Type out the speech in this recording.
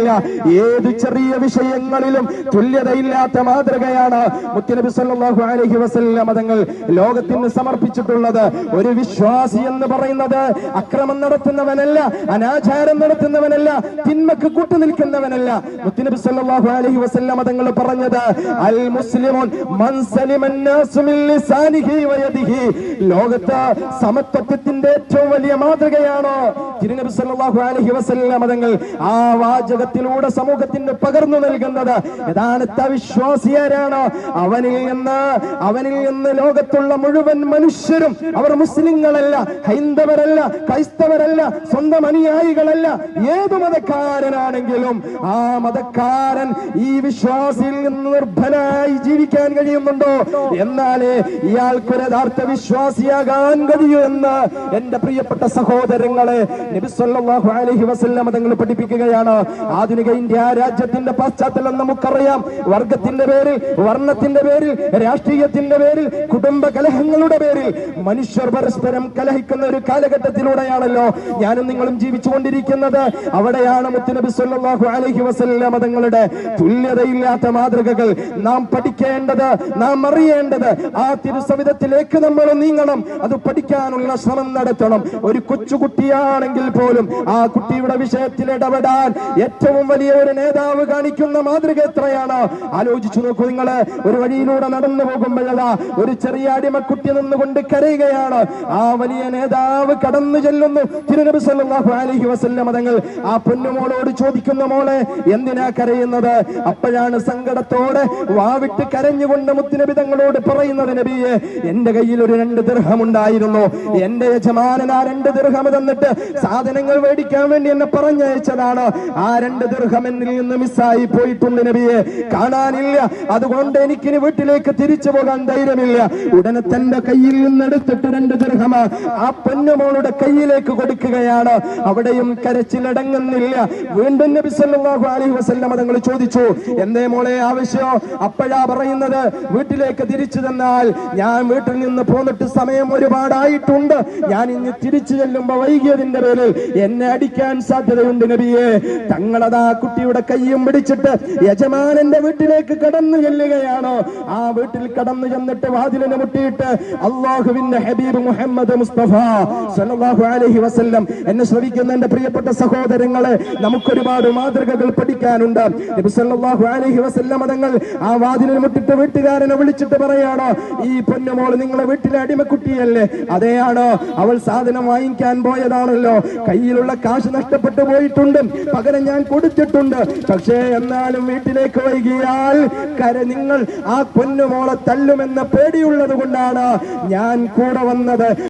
മാത്രമല്ല ഏത് ചെറിയ വിഷയങ്ങളിലും തുല്യതയില്ലാത്ത മാതൃകയാണ് മുത്തുനബി സല്ലല്ലാഹു അലൈഹി വസല്ലം തങ്ങൾ ലോകത്തിന് സമർപ്പിച്ചിട്ടുള്ളത്. ഒരു വിശ്വാസി എന്ന് പറയുന്നത് അക്രമം നടത്തുന്നവനല്ല, അനാചാരം നടത്തുന്നവനല്ല, തിന്മക്ക് കൂട്ടുനിൽക്കുന്നവനല്ല. മുത്തുനബി സല്ലല്ലാഹു അലൈഹി വസല്ലം തങ്ങൾ പറഞ്ഞത് അൽ മുസ്ലിമുൻ മൻ സലിമൻ നാസു മിൻ ലിസാനിഹി വയദിഹി. ലോകത്ത് സമത്വത്തിന്റെ ഏറ്റവും വലിയ മാതൃകയാണ് തിരുനബി സല്ലല്ലാഹു അലൈഹി വസല്ലം തങ്ങൾ ആ വാചകത്തിലൂടെ സമൂഹത്തിന് പകർന്നു നൽകുന്നത്. യഥാർത്ഥ വിശ്വാസിയാരാണ്? അവനിൽ നിന്ന് ലോകത്തുള്ള മുഴുവൻ മനുഷ്യരും, അവർ മുസ്ലിങ്ങളല്ല, ഹൈന്ദവരല്ല, ക്രൈസ്തവരല്ല, സ്വന്തം അനുയായികളല്ല, ഏതു മതക്കാരനാണെങ്കിലും ആ മതക്കാരൻ ഈ വിശ്വാസിയിൽ നിന്ന് നിർഭനായി ജീവിക്കാൻ കഴിയുന്നുണ്ടോ, എന്നാലേ ഇയാൾക്കൊരു യഥാർത്ഥ വിശ്വാസിയാകാൻ കഴിയൂ എന്ന് എന്റെ പ്രിയപ്പെട്ട സഹോദരങ്ങളെ നബി സല്ലല്ലാഹു അലൈഹി വസല്ലം തങ്ങൾ പഠിപ്പിക്കുകയാണ്. ആധുനിക ഇന്ത്യ രാജ്യത്തിന്റെ പശ്ചാത്തലം നമുക്കറിയാം. വർഗത്തിന്റെ പേരിൽ, വർണ്ണത്തിന്റെ പേരിൽ, രാഷ്ട്രീയത്തിന്റെ പേരിൽ, കുടുംബ കലഹങ്ങളുടെ പേരിൽ മനുഷ്യർ പരസ്പരം കലഹിക്കുന്ന ഒരു കാലഘട്ടത്തിലൂടെയാണല്ലോ ഞാനും നിങ്ങളും ജീവിച്ചുകൊണ്ടിരിക്കുന്നത്. അവിടെയാണ് മുത്തുനബി സല്ലല്ലാഹു അലൈഹി വസല്ലം തങ്ങളുടെ തുല്യതയില്ലാത്ത മാതൃകകൾ നാം പഠിക്കേണ്ടത്, നാം അറിയേണ്ടത്. ആ തിരുസവിധത്തിലേക്ക് നമ്മൾ നീങ്ങണം, അത് പഠിക്കാനുള്ള ശ്രമം നടത്തണം. ഒരു കൊച്ചുകുട്ടിയാണെങ്കിൽ പോലും ആ കുട്ടിയുടെ വിഷയത്തിൽ ഇടപെടാൻ ഏറ്റവും വലിയ ഒരു നേതാവ് കാണിക്കുന്ന മാതൃക എത്രയാണ് ആലോചിച്ചു നോക്കൂ. നിങ്ങള് ഒരു വഴിയിലൂടെ നടന്നു പോകുമ്പോഴതാ ഒരു ചെറിയ അടിമക്കുട്ടി നിന്നുകൊണ്ട് കരയുകയാണ്. ആ വലിയ നേതാവ് കടന്നു ചെല്ലുന്നു. തിരുനബി സല്ലല്ലാഹു അലൈഹി വസല്ലം തങ്ങൾ ആ പൊന്നുമോളോട് ചോദിക്കുന്ന, മോളെ എന്തിനാ കരയുന്നത്? അപ്പോഴാണ് സങ്കടത്തോടെ വാവിട്ട് കരഞ്ഞുകൊണ്ട് മുത്തുനബി തങ്ങളോട് പറയുന്നത്, നബിയെ, എന്റെ കയ്യിൽ ഒരു 2 ദിർഹം ഉണ്ടായിരുന്നു. എന്റെ യജമാനൻ ആ 2 ദിർഹം തന്നിട്ട് സാധനങ്ങൾ മേടിക്കാൻ വേണ്ടി എന്നെ പറഞ്ഞയച്ചതാണ്. ആ 2 ദിർഹം എന്നിൽ നിന്ന് മിസ്സായി പോയിട്ടുണ്ട് നബിയെ, കാണാനില്ല. അതുകൊണ്ട് എനിക്കിനി വീട്ടിലേക്ക് തിരിച്ചു പോകാൻ ധൈര്യമില്ല. ഉടനെ തന്റെ കയ്യിൽ നിന്ന് എടുത്തിട്ട് 2 ദിർഹം ആ പൊന്നുമോളുടെ കയ്യിലേക്ക് കൊടുക്കുകയാണ്. അവിടെയും കരച്ചിലടങ്ങുന്നില്ല. വീണ്ടും നബി സല്ലല്ലാഹു അലൈഹി വസല്ലം തങ്ങൾ ചോദിച്ചു, എന്തേ മോളെ ആവശ്യം? അപ്പോഴാ പറയുന്നത്, വീട്ടിലേക്ക് തിരിച്ചു തന്നാൽ ഞാൻ വീട്ടിൽ നിന്ന് പോന്നിട്ട് സമയം ഒരുപാടായിട്ടുണ്ട്. ഞാൻ ഇനി തിരിച്ചു ചെല്ലുമ്പോ വൈകിയതിന്റെ പേരിൽ എന്നെ അടിക്കാൻ സാധ്യതയുണ്ട് നബിയെ. തങ്ങളതാ കുട്ടിയുടെ കയ്യും പിടിച്ചിട്ട് യജമാനന്റെ വീട്ടിലേക്ക് കടന്നു ചെല്ലുകയാണ്. ആ വീട്ടിൽ കടന്നു ചെന്നിട്ട് വാതിലിനെ മുട്ടിയിട്ട് അല്ലാഹുവിന്റെ ഹബീബ് മുഹമ്മദ് മുസ്തഫ സല്ലല്ലാഹു അലൈഹി വസല്ലം. എന്നെ ശ്രവിക്കുന്ന എന്റെ പ്രിയപ്പെട്ട സഹോദരങ്ങളെ, നമുക്കൊരുപാട് മാതൃകകൾ പഠിക്കാനുണ്ട്. നബി സല്ലല്ലാഹു അലൈഹി വസല്ലം തങ്ങൾ ആ വാതിലിനെ മുട്ടിട്ട് വീട്ടുകാരനെ വിളിച്ചിട്ട് പറയാണ്, ഈ പൊന്നുമോൾ നിങ്ങളെ വീട്ടിലെ അടിമക്കുട്ടിയല്ലേ? അതെയാണോ? അവൾ സാധനം വാങ്ങിക്കാൻ പോയതാണല്ലോ, കയ്യിലുള്ള കാശ് നഷ്ടപ്പെട്ടു പോയിട്ടുണ്ട്, പകരം ഞാൻ കൊടുത്തിട്ടുണ്ട്. പക്ഷേ എന്നാലും വീട്ടിലേക്ക് വൈകിയാൽ നിങ്ങൾ ആ പൊന്നുമോളെ തല്ലുമെന്ന പേടിയുള്ളത് കൊണ്ടാണ് ഞാൻ കൂടെ വന്നത്.